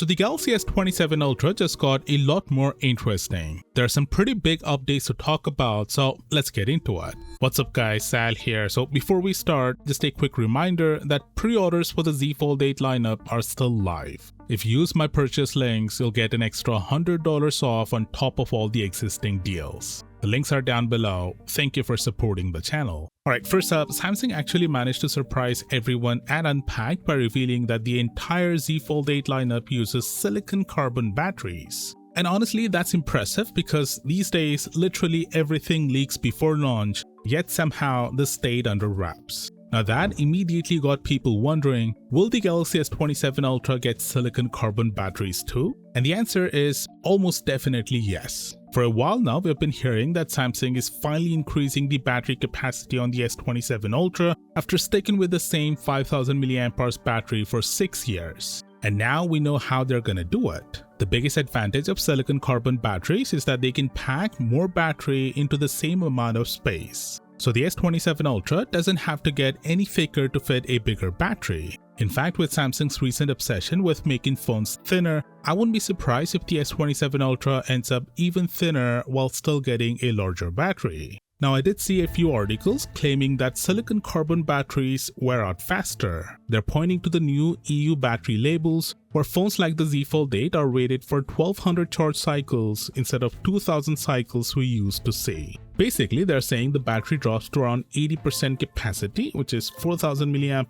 So the Galaxy S27 Ultra just got a lot more interesting. There are some pretty big updates to talk about, so let's get into it. What's up guys, Sal here. So before we start, just a quick reminder that pre-orders for the Z Fold 8 lineup are still live. If you use my purchase links, you'll get an extra $100 off on top of all the existing deals. The links are down below. Thank you for supporting the channel. Alright, first up, Samsung actually managed to surprise everyone at Unpacked by revealing that the entire Z Fold 8 lineup uses silicon carbon batteries. And honestly, that's impressive because these days, literally everything leaks before launch, yet somehow this stayed under wraps. Now that immediately got people wondering, will the Galaxy S27 Ultra get silicon carbon batteries too? And the answer is almost definitely yes. For a while now, we've been hearing that Samsung is finally increasing the battery capacity on the S27 Ultra after sticking with the same 5000 mAh battery for 6 years. And now we know how they're gonna do it. The biggest advantage of silicon carbon batteries is that they can pack more battery into the same amount of space. So the S27 Ultra doesn't have to get any thicker to fit a bigger battery. In fact, with Samsung's recent obsession with making phones thinner, I wouldn't be surprised if the S27 Ultra ends up even thinner while still getting a larger battery. Now, I did see a few articles claiming that silicon carbon batteries wear out faster. They're pointing to the new EU battery labels, where phones like the Z Fold 8 are rated for 1200 charge cycles instead of 2000 cycles we used to see. Basically, they're saying the battery drops to around 80% capacity, which is 4000 mAh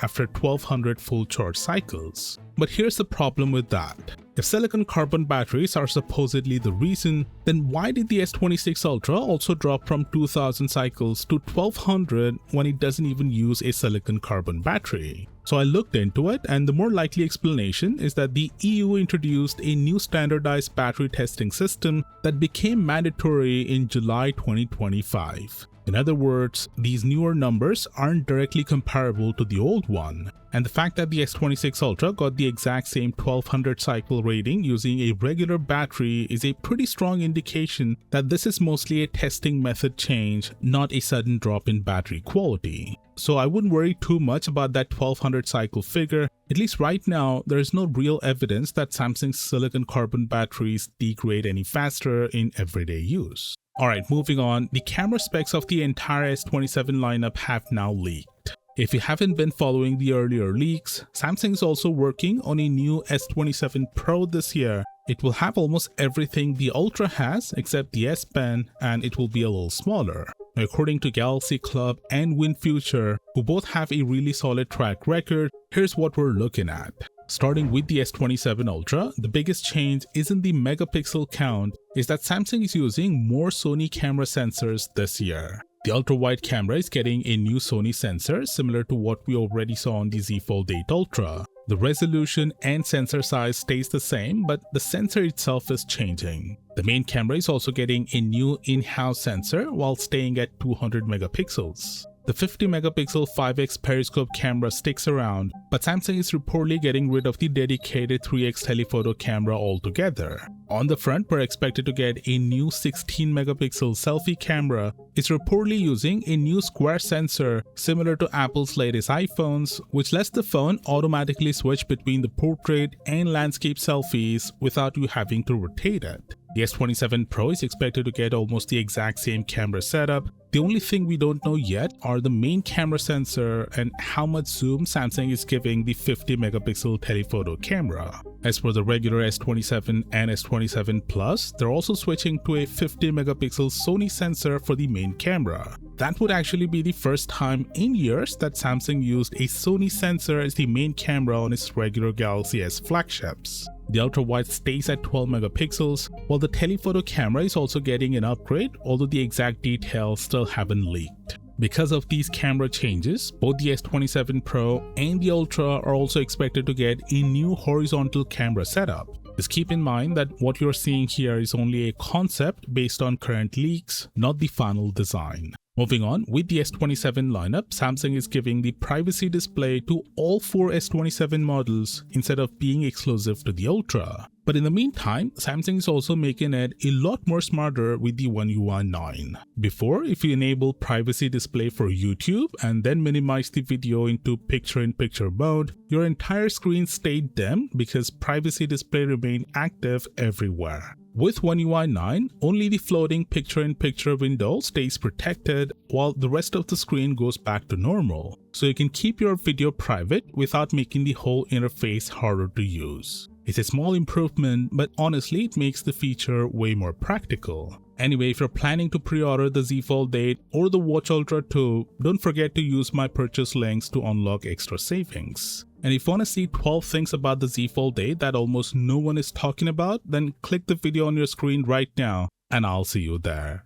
after 1200 full charge cycles. But here's the problem with that. If silicon carbon batteries are supposedly the reason, then why did the S26 Ultra also drop from 2000 cycles to 1200 when it doesn't even use a silicon carbon battery? So I looked into it, and the more likely explanation is that the EU introduced a new standardized battery testing system that became mandatory in July 2025. In other words, these newer numbers aren't directly comparable to the old one. And the fact that the S26 Ultra got the exact same 1200 cycle rating using a regular battery is a pretty strong indication that this is mostly a testing method change, not a sudden drop in battery quality. So I wouldn't worry too much about that 1200 cycle figure. At least right now, there is no real evidence that Samsung's silicon carbon batteries degrade any faster in everyday use. Alright, moving on, the camera specs of the entire S27 lineup have now leaked. If you haven't been following the earlier leaks, Samsung is also working on a new S27 Pro this year. It will have almost everything the Ultra has except the S Pen, and it will be a little smaller. According to Galaxy Club and WinFuture, who both have a really solid track record, here's what we're looking at. Starting with the S27 Ultra, the biggest change isn't the megapixel count, is that Samsung is using more Sony camera sensors this year. The ultra-wide camera is getting a new Sony sensor similar to what we already saw on the Z Fold 8 Ultra. The resolution and sensor size stays the same, but the sensor itself is changing. The main camera is also getting a new in-house sensor while staying at 200 megapixels. The 50 megapixel 5x periscope camera sticks around, but Samsung is reportedly getting rid of the dedicated 3x telephoto camera altogether. On the front, we're expected to get a new 16 megapixel selfie camera. It's reportedly using a new square sensor similar to Apple's latest iPhones, which lets the phone automatically switch between the portrait and landscape selfies without you having to rotate it. The S27 Pro is expected to get almost the exact same camera setup. The only thing we don't know yet are the main camera sensor and how much zoom Samsung is giving the 50 megapixel telephoto camera. As for the regular S27 and S27 Plus, they're also switching to a 50 megapixel Sony sensor for the main camera. That would actually be the first time in years that Samsung used a Sony sensor as the main camera on its regular Galaxy S flagships. The ultra-wide stays at 12 megapixels, while the telephoto camera is also getting an upgrade, although the exact details still haven't leaked. Because of these camera changes, both the S27 Pro and the Ultra are also expected to get a new horizontal camera setup. Just keep in mind that what you're seeing here is only a concept based on current leaks, not the final design. Moving on, with the S27 lineup, Samsung is giving the privacy display to all 4 S27 models instead of being exclusive to the Ultra. But in the meantime, Samsung is also making it a lot more smarter with the One UI 9. Before, if you enable privacy display for YouTube and then minimize the video into picture-in-picture mode, your entire screen stayed dim because privacy display remained active everywhere. With One UI 9, only the floating picture-in-picture window stays protected while the rest of the screen goes back to normal, so you can keep your video private without making the whole interface harder to use. It's a small improvement, but honestly it makes the feature way more practical. Anyway, if you're planning to pre-order the Z Fold 8 or the Watch Ultra 2, don't forget to use my purchase links to unlock extra savings. And if you want to see 12 things about the Z Fold 8 that almost no one is talking about, then click the video on your screen right now and I'll see you there.